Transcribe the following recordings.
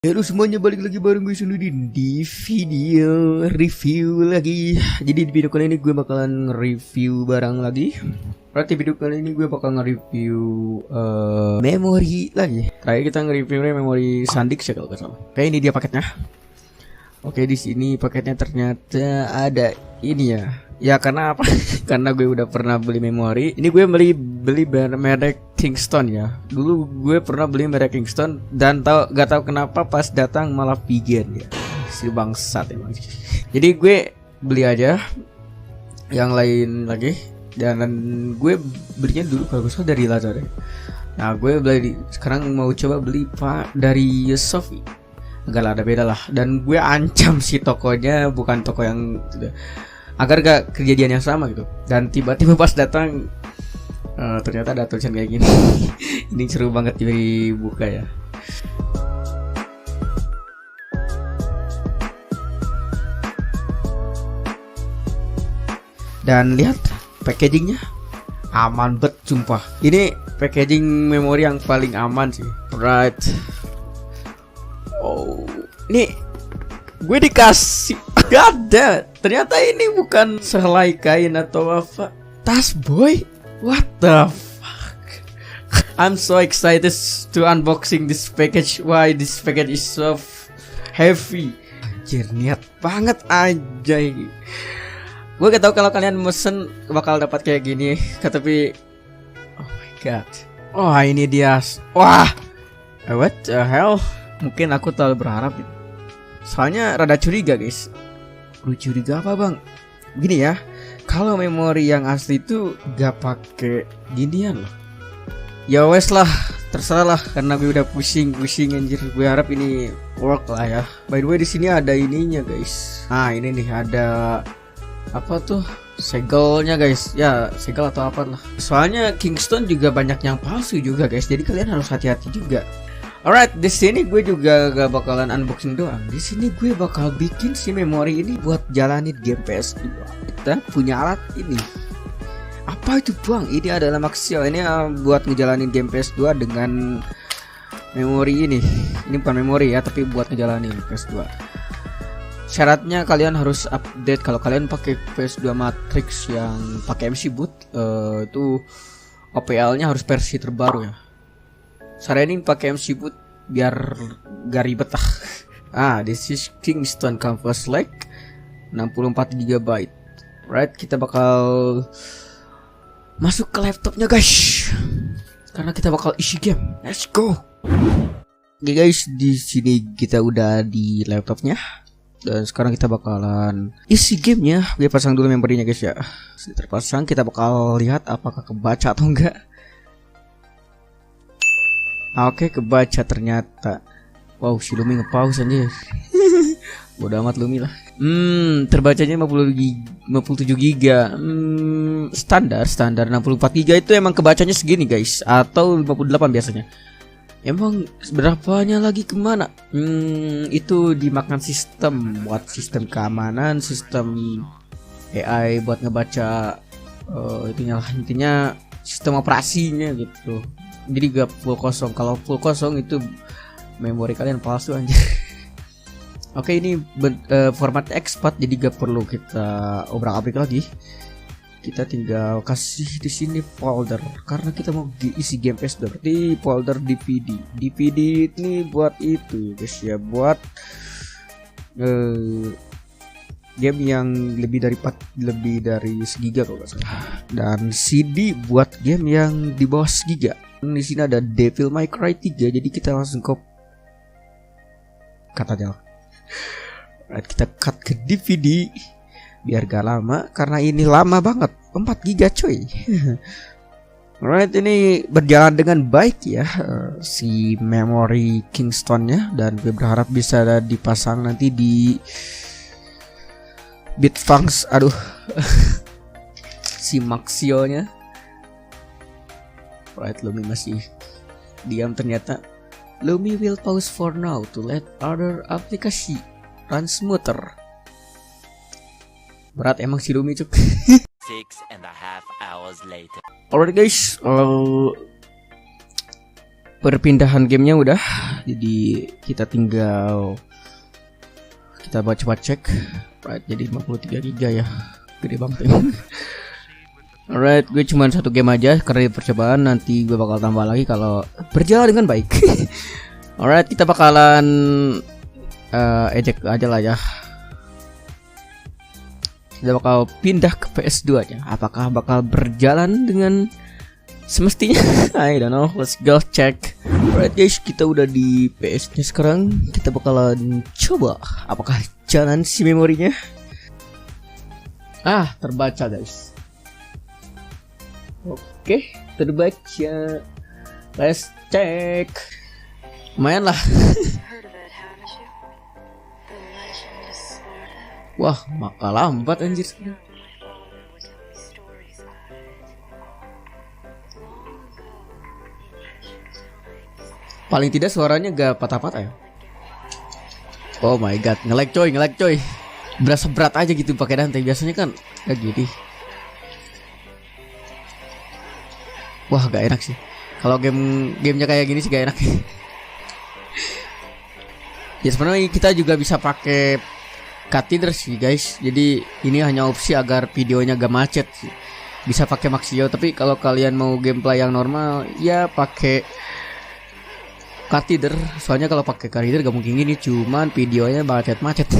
Halo semuanya, balik lagi bareng gue Sunudin di video review lagi. Jadi di video kali ini gue bakalan nge-review barang lagi. Berarti video kali ini gue bakal nge-review memori lagi. Terakhir kita nge-reviewnya memori SanDisk ya kalau gak salah. Kayak ini dia paketnya. Oke, di sini paketnya ternyata ada ini ya. Ya karena apa? Karena gue udah pernah beli memori. Ini gue beli merek Kingston ya. Dulu gue pernah beli merek Kingston dan gak tahu kenapa pas datang malah vegan ya. Si bangsat emang. Jadi gue beli aja yang lain lagi dan gue belinya dulu kalau gak salah dari Lazada. Nah, gue sekarang mau coba beli dari Shopee. Agak ada beda lah. Dan gue ancam si tokonya bukan toko yang agar gak kejadian yang sama gitu. Dan tiba-tiba pas datang ternyata ada tulisan kayak gini. Ini seru banget dibuka ya. Dan lihat packagingnya aman bet sumpah. Ini packaging memori yang paling aman sih. Right. Oh, ini gue dikasih ada. Ternyata ini bukan sehelai kain atau apa. Tas boy. What the fuck? I'm so excited to unboxing this package. Why this package is so heavy? Anjir, niat banget aja ini. Gue gak tau kalau kalian mesen bakal dapat kayak gini. Tapi oh my god. Oh, ini dia. Wah. What the hell? Mungkin aku terlalu berharap gitu. Soalnya rada curiga guys. Lu curiga apa bang? Gini ya, kalau memori yang asli itu gak pakai ginian loh. Ya wes lah, terserah lah karena gue udah pusing anjir. Gue harap ini work lah ya. By the way di sini ada ininya guys. Nah ini nih ada apa tuh? Segelnya guys. Ya segel atau apa lah. Soalnya Kingston juga banyak yang palsu juga guys. Jadi kalian harus hati-hati juga. Alright, di sini gue juga gak bakalan unboxing doang. Di sini gue bakal bikin si memori ini buat jalanin game PS2. Kita punya alat ini. Apa itu bang? Ini adalah Maxio. Ini buat ngejalanin game PS2 dengan memori ini. Ini bukan memori ya, tapi buat ngejalanin PS2. Syaratnya kalian harus update. Kalau kalian pakai PS2 Matrix yang pakai MC boot, itu OPL-nya harus versi terbaru ya. Saranin pakai MC boot biar gak ribet lah. This is Kingston Canvas Lake 64 GB. Right, kita bakal masuk ke laptopnya guys. Karena kita bakal isi game. Let's go. Oke guys, di sini kita udah di laptopnya. Dan sekarang kita bakalan isi gamenya. Gue pasang dulu memorinya guys ya. Sudah terpasang, kita bakal lihat apakah kebaca atau enggak. Oke, kebaca ternyata. Wow, si Lumi nge-pause aja. Bodoh amat Lumi lah. Terbacanya 57 GB. Standar 64 GB itu emang kebacanya segini guys. Atau 58 biasanya. Emang berapanya lagi kemana? Itu dimakan sistem. Buat sistem keamanan, sistem AI buat ngebaca. Intinya sistem operasinya gitu. Jadi gak full kosong. Kalau full kosong itu memori kalian palsu anjir. Oke, ini format expat jadi gak perlu kita obrak-abrik lagi. Kita tinggal kasih di sini folder karena kita mau isi game PS2. Berarti folder DVD. DVD ini buat itu guys ya, buat game yang lebih dari segiga kalau nggak salah. Dan CD buat game yang di bawah segiga. Di sini ada Devil May Cry 3, jadi kita langsung cut aja. Right, kita cut ke DVD biar gak lama karena ini lama banget, 4 GB coy. Alright, ini berjalan dengan baik ya si memori Kingstonnya, dan gue berharap bisa dipasang nanti di Bitfunks. Aduh. Si Maxio-nya. Right, Lumi masih diam ternyata. Lumi will pause for now to let other aplikasi run smoother. Berat emang si Lumi cuk. 6.5 hours later. Alright guys, perpindahan gamenya udah, jadi kita tinggal kita coba cek. Right, jadi 53 GB ya, gede banget ya. Alright, gue cuma satu game aja karena percobaan, nanti gue bakal tambah lagi kalau berjalan dengan baik. Alright, kita bakalan eject aja lah ya. Kita bakal pindah ke PS2 nya. Apakah bakal berjalan dengan semestinya? I don't know, let's go check. Alright guys, kita udah di PS nya sekarang. Kita bakalan coba apakah jalan si memorinya. Terbaca guys. Oke, terbaca. Let's check. Lumayan lah. Wah, maka lambat anjir. Paling tidak suaranya gak patah-patah ya. Oh my god, nge-lag coy. Berasa berat aja gitu pakai Dante. Biasanya kan gak gini. Wah, gak enak sih. Kalau gamenya kayak gini sih gak enak. Ya sebenarnya kita juga bisa pakai Cathedral sih guys. Jadi ini hanya opsi agar videonya gak macet sih. Bisa pakai Maxio, tapi kalau kalian mau gameplay yang normal ya pakai Cathedral. Soalnya kalau pakai Cathedral gak mungkin gini, cuman videonya macet-macet.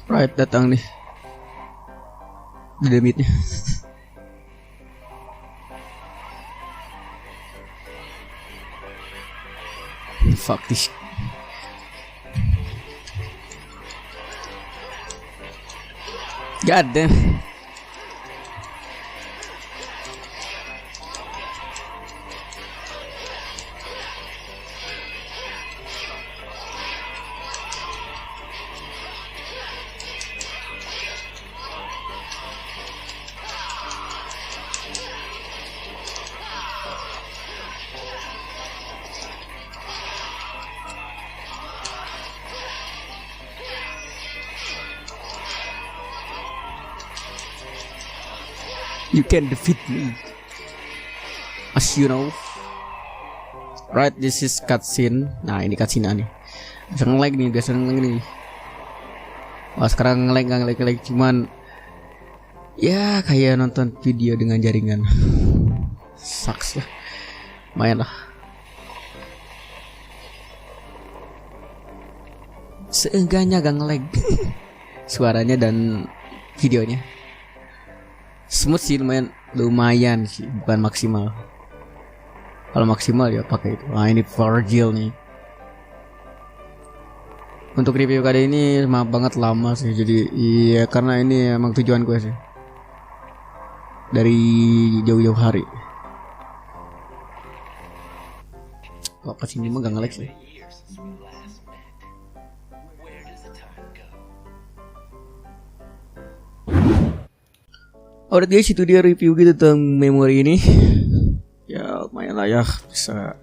Right, datang nih dinamitnya. Fuck this. God damn. You can defeat me, as you know. Right, this is cutscene. Nah, ini cutscene nih. Bisa nge-lag nih. Wah, sekarang nge-lag cuman ya kayak nonton video dengan jaringan. Sucks lah. Lumayan lah. Seenggaknya gak nge-lag. Suaranya dan videonya smooth sih, lumayan sih, bukan maksimal. Kalau maksimal ya pakai itu. Nah, ini Virgil nih. Untuk review kali ini maaf banget lama sih. Jadi iya, karena ini emang tujuan gue sih dari jauh-jauh hari. Kok kesini mah gak nge-lag sih. Alright guys, itu dia review gitu tentang memori ini. Ya lumayan lah ya, bisa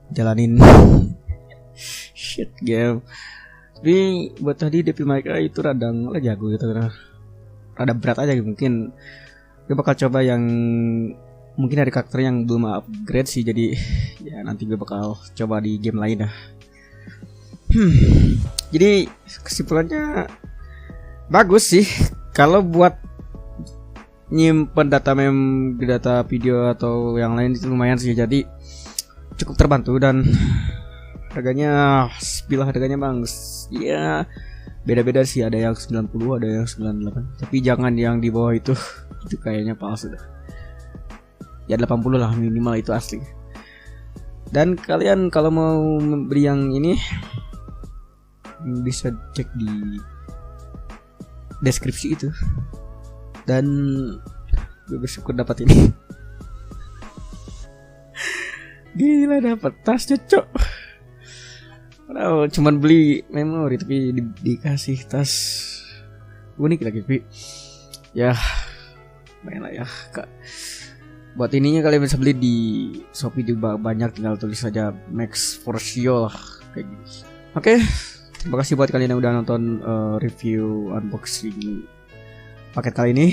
jalanin shit game. Tapi buat tadi DP mereka itu rada jago gitu, rada berat aja gitu. Mungkin gue bakal coba yang mungkin dari karakter yang belum upgrade sih. Jadi ya nanti gue bakal coba di game lain dah. Jadi kesimpulannya bagus sih. Kalau buat nyimpen data video atau yang lain itu lumayan sih, jadi cukup terbantu. Dan harganya, bila harganya bang ya beda-beda sih, ada yang 90, ada yang 98, tapi jangan yang di bawah itu kayaknya palsu dah. Ya 80 lah minimal, itu asli. Dan kalian kalau mau beli yang ini bisa cek di deskripsi itu. Dan gue bersyukur dapat ini. Gila, dapat tas cocok. Padahal cuman beli memori tapi dikasih tas unik lagi. Tapi ya lumayan lah ya, Kak. Buat ininya kalian bisa beli di Shopee juga banyak, tinggal tulis saja Max for Sio lah kayak gini. Oke, terima kasih buat kalian yang udah nonton review unboxing paket kali ini.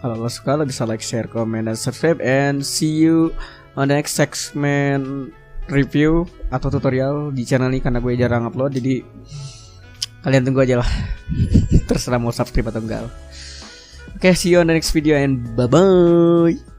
Kalau lo suka lo bisa like, share, comment, dan subscribe, and see you on the next segment review atau tutorial di channel ini karena gue jarang upload, jadi kalian tunggu aja lah. Terserah mau subscribe atau enggak. Oke, see you on the next video and bye bye.